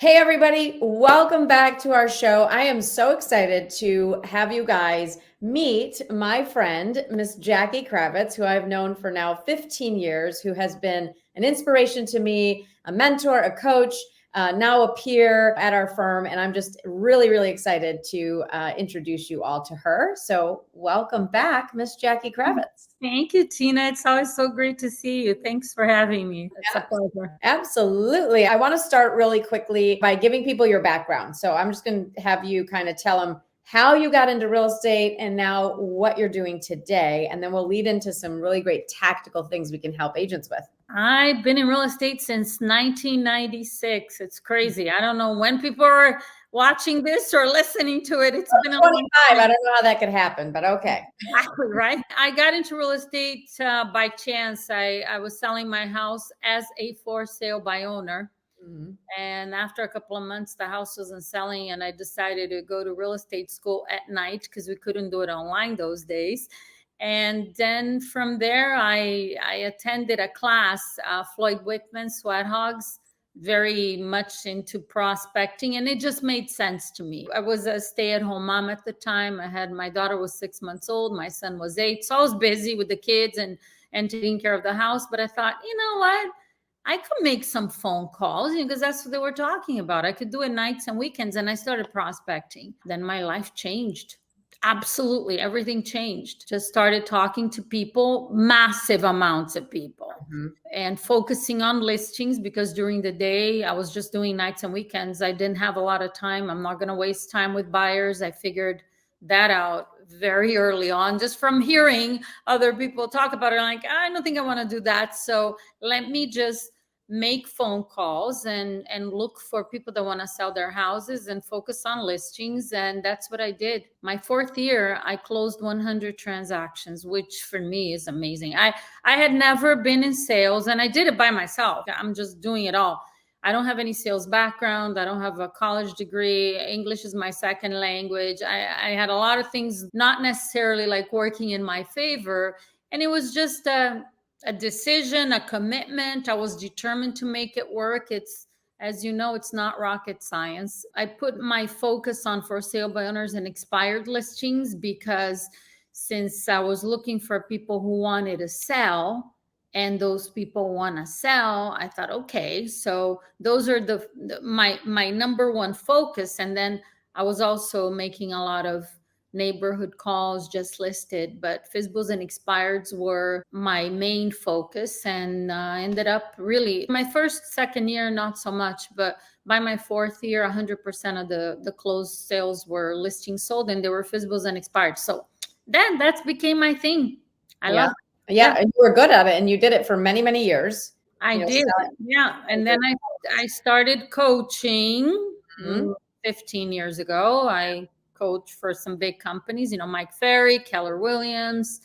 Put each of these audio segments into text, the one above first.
Hey, everybody. Welcome back to our show. I am so excited to have you guys meet my friend, Miss Jackie Kravitz, who I've known for now 15 years, who has been an inspiration to me, a mentor, a coach, now a peer at our firm. And I'm just really, really excited to introduce you all to her. So welcome back, Miss Jackie Kravitz. Thank you, Tina. It's always so great to see you. Thanks for having me. It's a pleasure. Absolutely. I want to start really quickly by giving people your background. So I'm just going to have you kind of tell them how you got into real estate and now what you're doing today. And then we'll lead into some really great tactical things we can help agents with. I've been in real estate since 1996. It's crazy. I don't know when people are watching this or listening to it. It's been a 25. I don't know how that could happen, but okay. Exactly, right? I got into real estate by chance. I was selling my house as a for sale by owner. Mm-hmm. And after a couple of months, the house wasn't selling, and I decided to go to real estate school at night because we couldn't do it online those days. And then from there, I attended a class, Floyd Wickman, Sweat Hogs, very much into prospecting, and it just made sense to me. I was a stay-at-home mom at the time. My daughter was 6 months old, my son was 8, so I was busy with the kids and taking care of the house. But I thought, you know what? I could make some phone calls because that's what they were talking about. I could do it nights and weekends, and I started prospecting. Then my life changed. Absolutely. Everything changed. Just started talking to people, massive amounts of people, and focusing on listings because during the day I was just doing nights and weekends. I didn't have a lot of time. I'm not going to waste time with buyers. I figured that out very early on, just from hearing other people talk about it. Like, I don't think I want to do that. So let me just make phone calls and look for people that want to sell their houses and focus on listings. And that's what I did. My 4th year, I closed 100 transactions, which for me is amazing. I had never been in sales, and I did it by myself. I'm just doing it all. I don't have any sales background. I don't have a college degree. English is my second language. I had a lot of things not necessarily like working in my favor. And it was just a decision, a commitment. I was determined to make it work. It's, as you know, it's not rocket science. I put my focus on for sale by owners and expired listings because since I was looking for people who wanted to sell and those people want to sell, I thought, okay, so those are my number one focus. And then I was also making a lot of neighborhood calls, just listed, but FSBOs and expireds were my main focus. And ended up really my second year, not so much, but by my 4th year, 100% of the closed sales were listings sold, and they were FSBOs and expired. So then that became my thing. I love it. Yeah, and you were good at it, and you did it for many, many years. I did, yeah. And then I started coaching 15 years ago. I coached for some big companies, Mike Ferry, Keller Williams,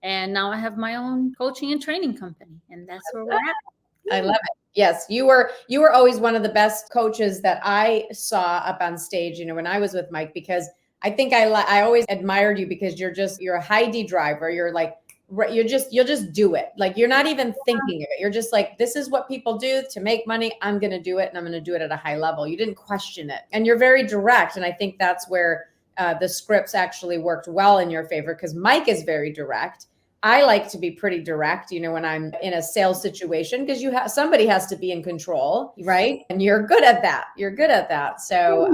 and now I have my own coaching and training company, and that's where we're at. I love it. Yes, you were always one of the best coaches that I saw up on stage, when I was with Mike, because I think I always admired you because you're a high D driver. You're like, you'll just do it. Like, you're not even thinking of it. You're just like, this is what people do to make money. I'm going to do it, and I'm going to do it at a high level. You didn't question it, and you're very direct. And I think that's where the scripts actually worked well in your favor, because Mike is very direct. I like to be pretty direct, when I'm in a sales situation, because somebody has to be in control, right? And you're good at that. So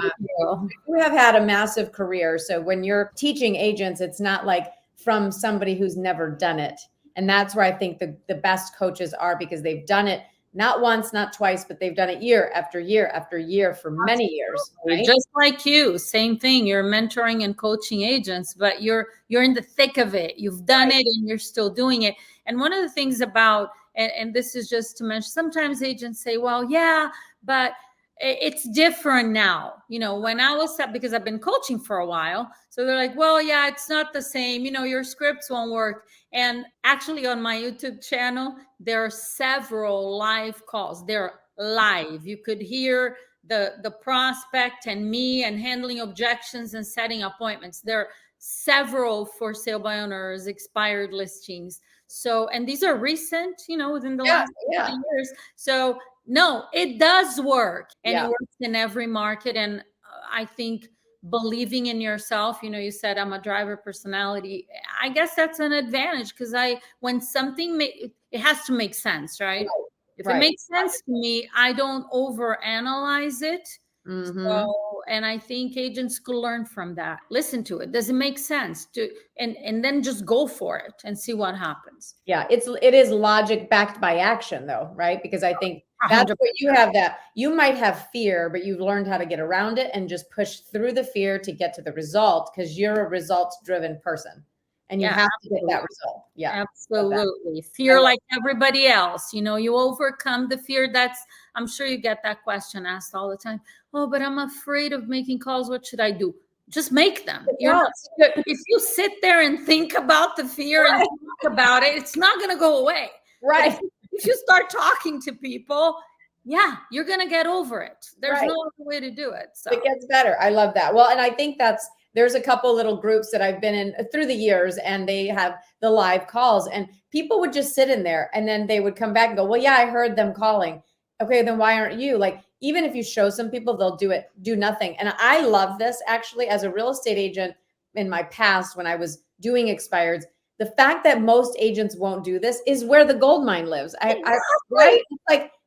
you have had a massive career. So when you're teaching agents, it's not like from somebody who's never done it. And that's where I think the best coaches are, because they've done it not once, not twice, but they've done it year after year after year for many years. Right? Just like you, same thing. You're mentoring and coaching agents, but you're in the thick of it. You've done it, and you're still doing it. And one of the things about, and this is just to mention, sometimes agents say, well, yeah, but it's different now. When I was because I've been coaching for a while, so they're like, well, yeah, it's not the same. Your scripts won't work. And actually on my YouTube channel, there are several live calls. They're live. You could hear the prospect and me and handling objections and setting appointments. There are several for sale by owners, expired listings. So, and these are recent, within the last 30 years. So No, it does work, and Yeah. it works in every market. And I think believing in yourself, you said I'm a driver personality. I guess that's an advantage because when something it has to make sense, right? If it Right. makes sense to me, I don't overanalyze it. Mm-hmm. So, and I think agents could learn from that. Listen to it. Does it make sense? And then just go for it and see what happens. Yeah, it is logic backed by action though, right? Because I think that's 100%. what you have, that you might have fear, but you've learned how to get around it and just push through the fear to get to the result because you're a results driven person and you Yeah, have to get absolutely. that result. Yeah. Love that. Absolutely. Fear like everybody else. You overcome the fear. I'm sure you get that question asked all the time. Oh, but I'm afraid of making calls. What should I do? Just make them. If you sit there and think about the fear and talk about it, it's not going to go away. But Right. if you start talking to people, yeah, you're going to get over it. There's Right. no other way to do it. So It gets better. I love that. Well, and I think there's a couple little groups that I've been in through the years, and they have the live calls, and people would just sit in there and then they would come back and go, well, yeah, I heard them calling. Okay, then why aren't you? Like, even if you show some people, they'll do nothing. And I love this actually as a real estate agent in my past when I was doing expireds. The fact that most agents won't do this is where the gold mine lives. Right?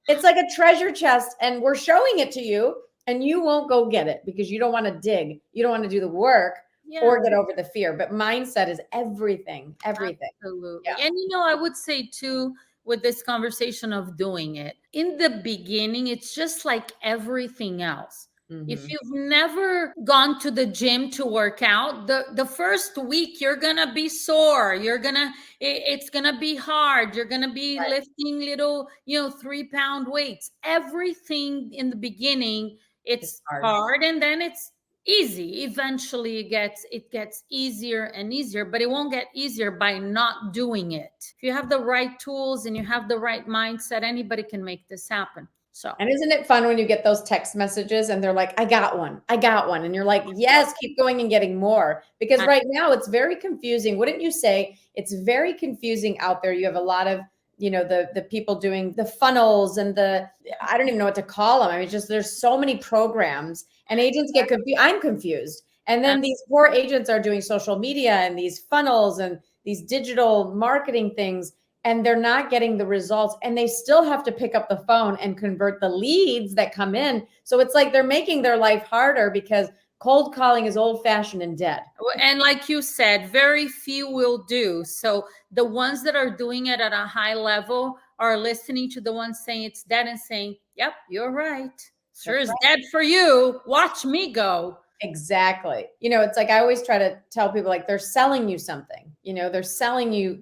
It's like a treasure chest, and we're showing it to you, and you won't go get it because you don't want to dig. You don't want to do the work or get over the fear. But mindset is everything. Everything. Absolutely. Yeah. And I would say too, with this conversation of doing it, in the beginning, it's just like everything else. If Mhm. you've never gone to the gym to work out, the first week you're gonna be sore. It's gonna be hard. You're gonna be Right. lifting little, 3-pound weights. Everything in the beginning, It's it's hard. hard, and then it's easy. Eventually it gets easier and easier, but it won't get easier by not doing it. If you have the right tools and you have the right mindset, anybody can make this happen. So And isn't it fun when you get those text messages and they're like, I got one. I got one. And you're like, yes, keep going and getting more. Because right now it's very confusing. Wouldn't you say it's very confusing out there? You have a lot of, the people doing the funnels and I don't even know what to call them. I mean, it's just, there's so many programs and agents get confused. I'm confused. And then these poor agents are doing social media and these funnels and these digital marketing things, and they're not getting the results, and they still have to pick up the phone and convert the leads that come in. So it's like they're making their life harder because cold calling is old fashioned and dead. And like you said, very few will do. So the ones that are doing it at a high level are listening to the ones saying it's dead and saying, yep, you're right. Sure is dead for you. Watch me go. Exactly. It's like I always try to tell people, like, they're selling you something. They're selling you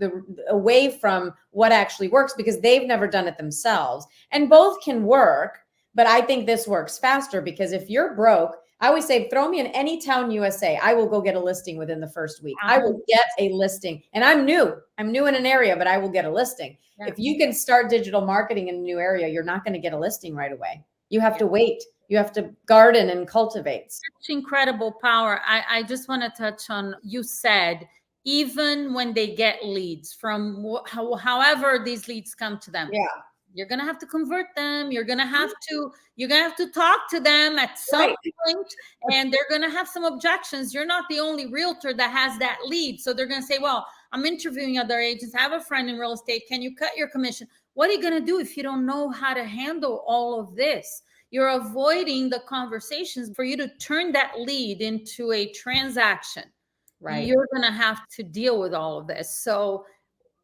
away from what actually works because they've never done it themselves. And both can work, but I think this works faster because if you're broke, I always say, throw me in any town USA. I will go get a listing within the first week. I will get a listing. And I'm new in an area, but I will get a listing. Yeah. If you can start digital marketing in a new area, you're not going to get a listing right away. You have to wait. You have to garden and cultivate. Such incredible power. I just want to touch on, you said, even when they get leads from however these leads come to them. Yeah. You're going to have to convert them. You're going to have to talk to them at some point, and they're going to have some objections. You're not the only realtor that has that lead. So they're going to say, well, I'm interviewing other agents. I have a friend in real estate. Can you cut your commission? What are you going to do if you don't know how to handle all of this? You're avoiding the conversations. For you to turn that lead into a transaction, right? You're going to have to deal with all of this. So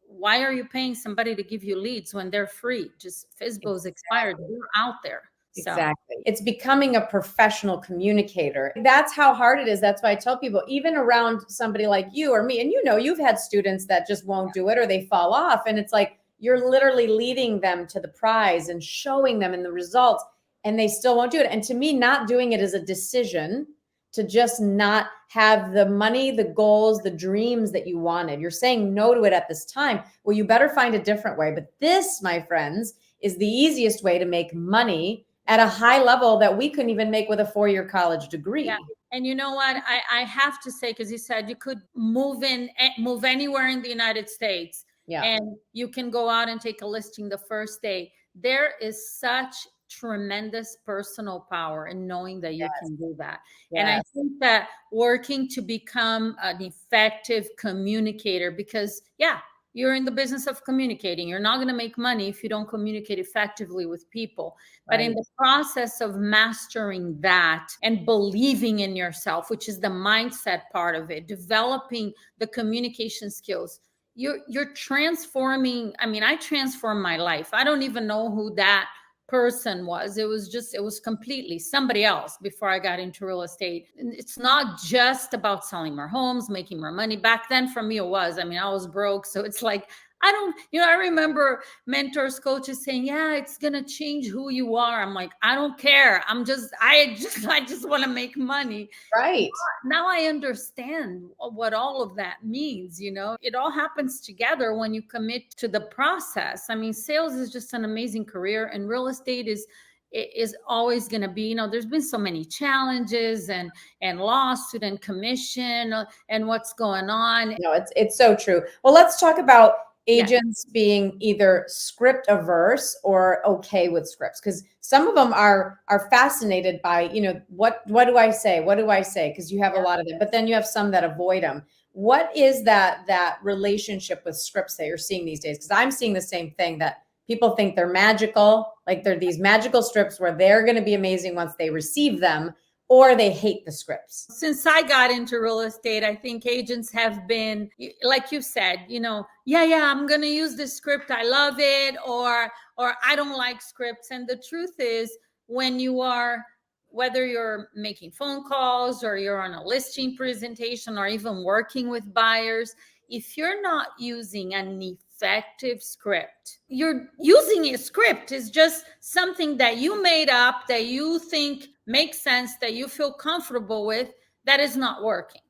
why are you paying somebody to give you leads when they're free? Just FSBO's expired. They're out there. So. Exactly. It's becoming a professional communicator. That's how hard it is. That's why I tell people, even around somebody like you or me, and you've had students that just won't do it or they fall off. And it's like, you're literally leading them to the prize and showing them in the results, and they still won't do it. And to me, not doing it is a decision to just not have the money, the goals, the dreams that you wanted. You're saying no to it at this time. Well, you better find a different way. But this, my friends, is the easiest way to make money at a high level that we couldn't even make with a 4-year college degree. Yeah. And you know what? I have to say, because you said you could move anywhere in the United States. Yeah. And you can go out and take a listing the first day. There is such tremendous personal power in knowing that you Yes. can do that. And I Yes. think that working to become an effective communicator, because yeah, you're in the business of communicating. You're not going to make money if you don't communicate effectively with people. But in Right. the process of mastering that and believing in yourself, which is the mindset part of it, developing the communication skills, you're transforming. I mean, I transformed my life. I don't even know who that person was. It was completely somebody else before I got into real estate. It's not just about selling more homes, making more money. Back then for me it was. I mean, I was broke, so it's like I don't, I remember mentors, coaches saying, yeah, it's going to change who you are. I'm like, I don't care. I just want to make money. Right. Now I understand what all of that means. It all happens together when you commit to the process. I mean, sales is just an amazing career, and real estate is always going to be, there's been so many challenges and lawsuit and commission and what's going on. No, it's so true. Well, let's talk about Yeah. agents being either script averse or okay with scripts, because some of them are fascinated by, what do I say? What do I say? Because you have a lot of them, but then you have some that avoid them. What is that relationship with scripts that you're seeing these days? Because I'm seeing the same thing, that people think they're magical, like they're these magical scripts where they're going to be amazing once they receive them, or they hate the scripts. Since I got into real estate, I think agents have been, like you said, I'm going to use this script. I love it, or I don't like scripts. And the truth is, when you are, whether you're making phone calls or you're on a listing presentation or even working with buyers, if you're not using an effective script, you're using a script is just something that you made up, that you think makes sense, that you feel comfortable with, that is not working.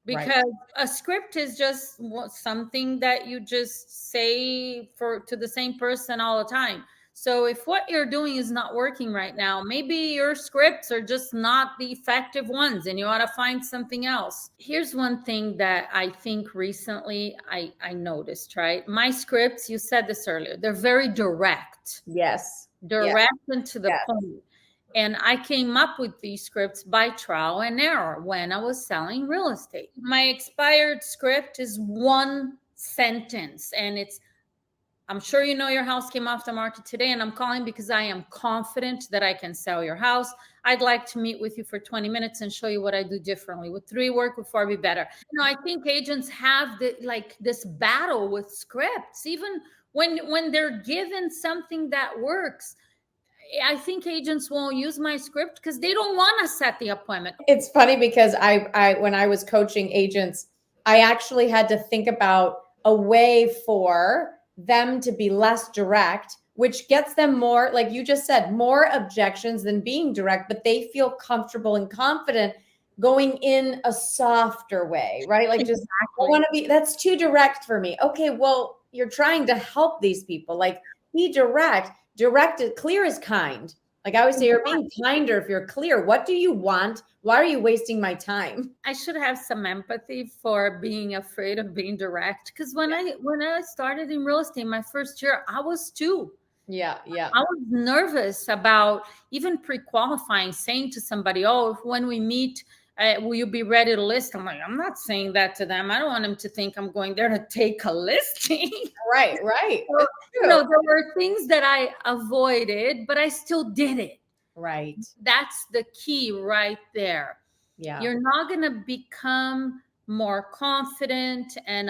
Because Right. a script is just something that you just say to the same person all the time. So if what you're doing is not working right now, maybe your scripts are just not the effective ones and you ought to find something else. Here's one thing that I think recently I noticed, right? My scripts, you said this earlier, they're very direct. Yes. Direct and to the Yes. point. And I came up with these scripts by trial and error when I was selling real estate. My expired script is one sentence, and it's, I'm sure you know your house came off the market today, and I'm calling because I am confident that I can sell your house. I'd like to meet with you for 20 minutes and show you what I do differently. Would 3 work? Would 4 be better? I think agents have this battle with scripts, even when they're given something that works. I think agents won't use my script because they don't want to set the appointment. It's funny because I when I was coaching agents, I actually had to think about a way for them to be less direct, which gets them more, like you just said, more objections than being direct, but they feel comfortable and confident going in a softer way, right? Like, just, I want to be, that's too direct for me. Okay, well, you're trying to help these people. Like, be direct. Directed, clear is kind. Like I always say, you're being kinder if you're clear. What do you want? Why are you wasting my time? I should have some empathy for being afraid of being direct. Because when I started in real estate my first year, I was too. Yeah. I was nervous about even pre-qualifying, saying to somebody, oh, when we meet, will you be ready to list? I'm like, I'm not saying that to them. I don't want them to think I'm going there to take a listing. Right. So, there were things that I avoided, but I still did it. Right. That's the key right there. Yeah. You're not going to become more confident and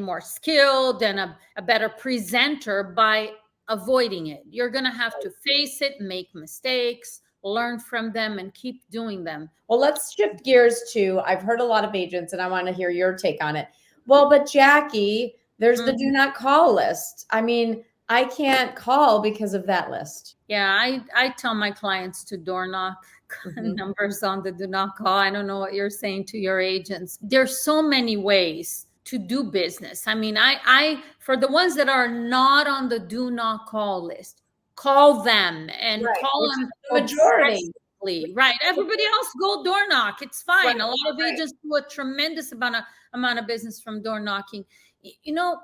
more skilled and a better presenter by avoiding it. You're going to have to face it, make mistakes, learn from them, and keep doing them. Well, let's shift gears to, I've heard a lot of agents and I want to hear your take on it. Well, but Jackie, there's the do not call list. I mean, I can't call because of that list. Yeah, I tell my clients to door knock. Numbers on the do not call. I don't know what you're saying to your agents. There's so many ways to do business. I mean, I for the ones that are not on the do not call list, call them and call them the majority. Right. Everybody else go door knock. It's fine. Right. A lot of agents do a tremendous amount of business from door knocking.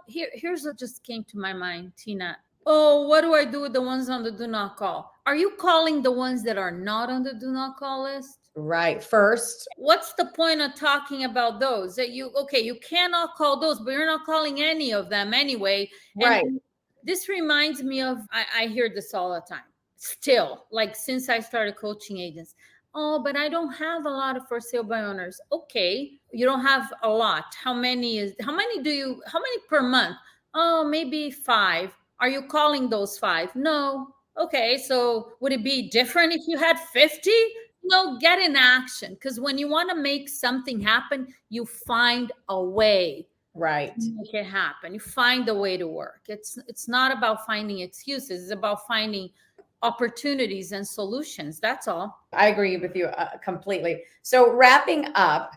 Here's what just came to my mind, Tina. Oh, what do I do with the ones on the do not call? Are you calling the ones that are not on the do not call list? Right. First. What's the point of talking about those? That you, okay, you cannot call those, but you're not calling any of them anyway. Right. And this reminds me of, I hear this all the time still, like since I started coaching agents. Oh, but I don't have a lot of for sale by owners. Okay, you don't have a lot. How many how many per month? Oh, maybe 5. Are you calling those 5? No. Okay, so would it be different if you had 50? No, get in action, because when you want to make something happen, you find a way Right. to make it happen. You find a way to work. It's not about finding excuses. It's about finding opportunities and solutions. That's all. I agree with you completely. So wrapping up,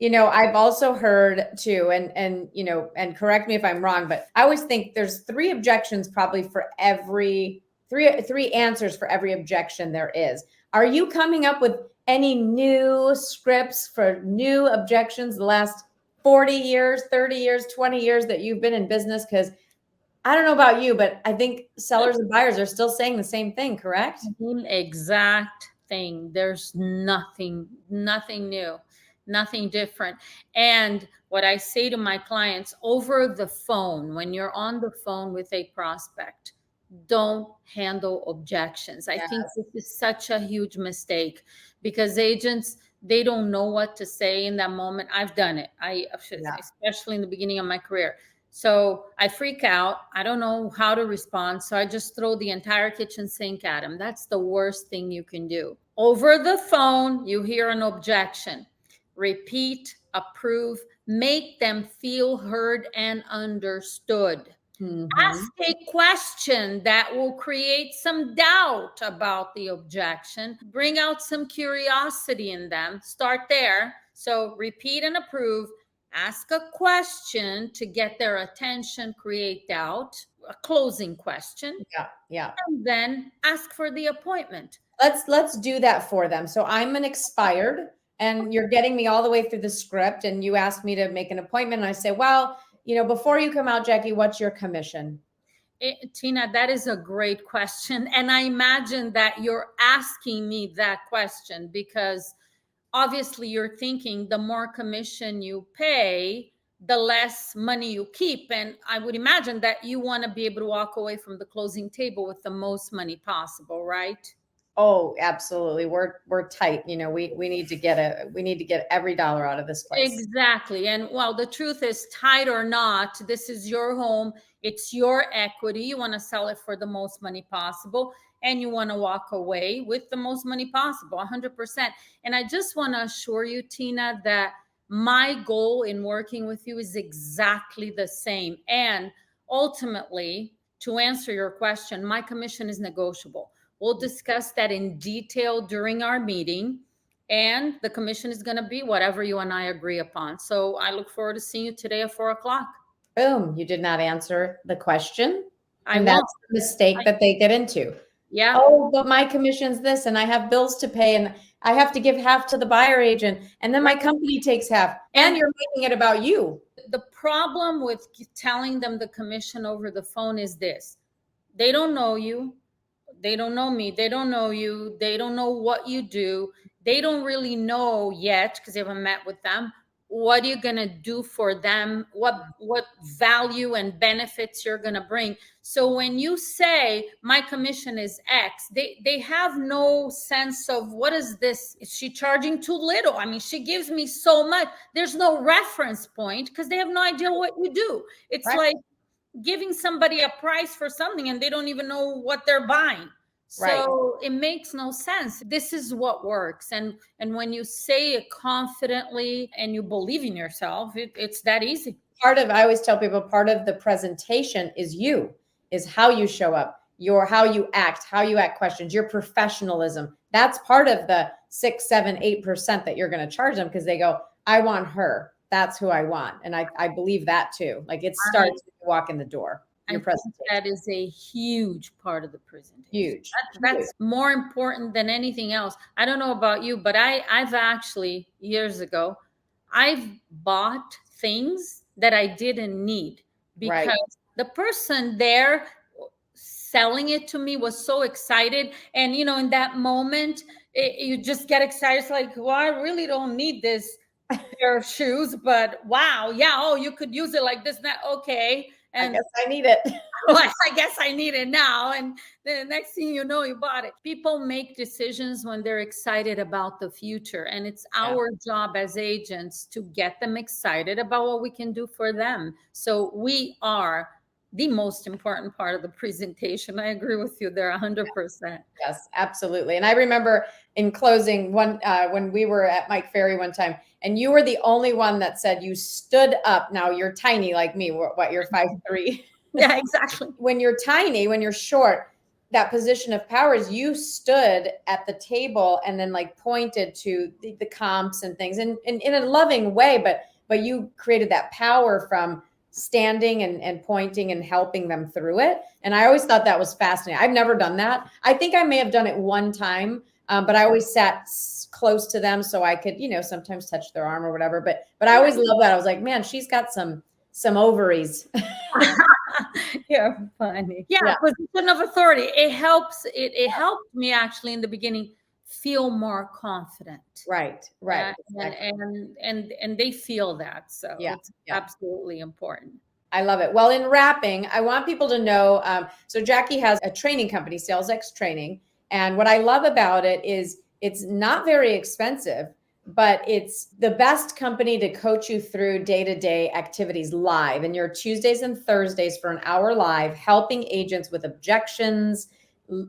I've also heard too, and correct me if I'm wrong, but I always think there's 3 objections probably for every three answers for every objection there is. Are you coming up with any new scripts for new objections the last 40 years, 30 years, 20 years that you've been in business? Because I don't know about you, but I think sellers and buyers are still saying the same thing, correct? Same exact thing. There's nothing new, nothing different. And what I say to my clients over the phone, when you're on the phone with a prospect, don't handle objections. I think this is such a huge mistake, because agents, they don't know what to say in that moment. I've done it. Especially in the beginning of my career. So I freak out. I don't know how to respond. So I just throw the entire kitchen sink at him. That's the worst thing you can do. Over the phone, you hear an objection. Repeat, approve, make them feel heard and understood. Ask a question that will create some doubt about the objection. Bring out some curiosity in them. Start there. So repeat and approve. Ask a question to get their attention, create doubt, a closing question. Yeah. And then ask for the appointment. Let's do that for them. So I'm an expired and you're getting me all the way through the script and you asked me to make an appointment. And I say, well, before you come out, Jackie, what's your commission? Tina, that is a great question. And I imagine that you're asking me that question because obviously you're thinking the more commission you pay, the less money you keep. And I would imagine that you want to be able to walk away from the closing table with the most money possible, right? Oh, absolutely. We're tight. We need to get every dollar out of this place. Exactly. And well, the truth is, tight or not, this is your home. It's your equity. You want to sell it for the most money possible. And you want to walk away with the most money possible, 100%. And I just want to assure you, Tina, that my goal in working with you is exactly the same. And ultimately, to answer your question, my commission is negotiable. We'll discuss that in detail during our meeting. And the commission is going to be whatever you and I agree upon. So I look forward to seeing you today at 4:00. Boom. You did not answer the question. And that's the mistake that they get into. Yeah. Oh, but my commission's this, and I have bills to pay, and I have to give half to the buyer agent, and then my company takes half, and you're making it about you. The problem with telling them the commission over the phone is this: they don't know you, they don't know me, they don't know you, they don't know what you do, they don't really know yet because they haven't met with them what you're going to do for them, what value and benefits you're going to bring. So when you say my commission is X, they have no sense of what is this? Is she charging too little? I mean, she gives me so much. There's no reference point because they have no idea what you do. It's like giving somebody a price for something and they don't even know what they're buying. So it makes no sense. This is what works. And when you say it confidently and you believe in yourself, it's that easy. I always tell people, part of the presentation is how you show up, how you act questions, your professionalism. That's part of the 6, 7, 8% that you're going to charge them because they go, I want her. That's who I want. And I believe that too. Like it starts when you walk in the door. Your presentation. That is a huge part of the presentation. Huge. That's more important than anything else. I don't know about you, but I've actually, years ago, I've bought things that I didn't need because the person there selling it to me was so excited. And, in that moment, you just get excited. It's like, well, I really don't need this pair of shoes, but wow, yeah, oh, you could use it like this, that, okay. I And guess I need it. well, I guess I need it now. And the next thing you know, you bought it. People make decisions when they're excited about the future. And it's our job as agents to get them excited about what we can do for them. So we are the most important part of the presentation. I agree with you there 100%. Yes, absolutely. And I remember in closing when we were at Mike Ferry one time, and you were the only one that said you stood up. Now you're tiny like me. What, you're 5'3". Yeah, exactly. When you're tiny, when you're short, that position of power is you stood at the table and then like pointed to the comps and things and in a loving way, but you created that power from standing and pointing and helping them through it. And I always thought that was fascinating. I've never done that. I think I may have done it one time, but I always sat close to them so I could, sometimes touch their arm or whatever. But I always love that. I was like, man, she's got some ovaries. You're funny. Yeah, position of authority. It helps. It helped me actually in the beginning feel more confident. Right. Exactly. And they feel that. So it's absolutely important. I love it. Well, in wrapping, I want people to know, so Jackie has a training company, SalesX Training. And what I love about it is it's not very expensive, but it's the best company to coach you through day-to-day activities live. And you're Tuesdays and Thursdays for an hour live, helping agents with objections,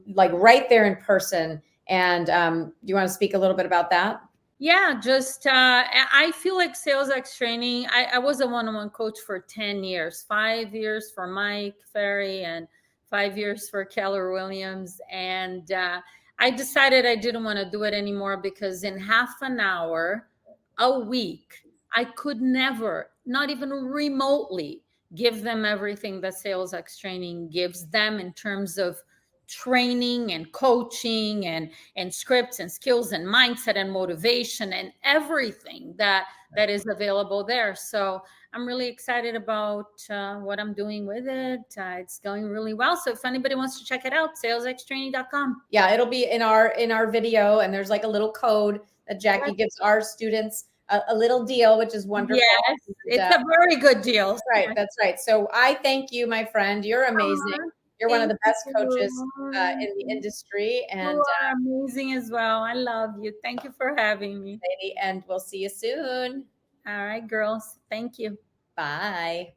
like right there in person. And do you want to speak a little bit about that? Yeah, just I feel like SalesX Training. I was a one-on-one coach for 10 years, 5 years for Mike Ferry and 5 years for Keller Williams. And I decided I didn't want to do it anymore because in half an hour a week, I could never, not even remotely, give them everything that SalesX Training gives them in terms of training and coaching and scripts and skills and mindset and motivation and everything that is available there. So I'm really excited about what I'm doing with it. It's going really well. So if anybody wants to check it out, salesxtraining.com. Yeah, it'll be in our video, and there's like a little code that Jackie gives our students a little deal, which is wonderful. Yes, it's a very good deal. That's right. So I thank you, my friend. You're amazing. You're one of the best coaches in the industry. And you are amazing as well. I love you. Thank you for having me. Lady, and we'll see you soon. All right, girls. Thank you. Bye.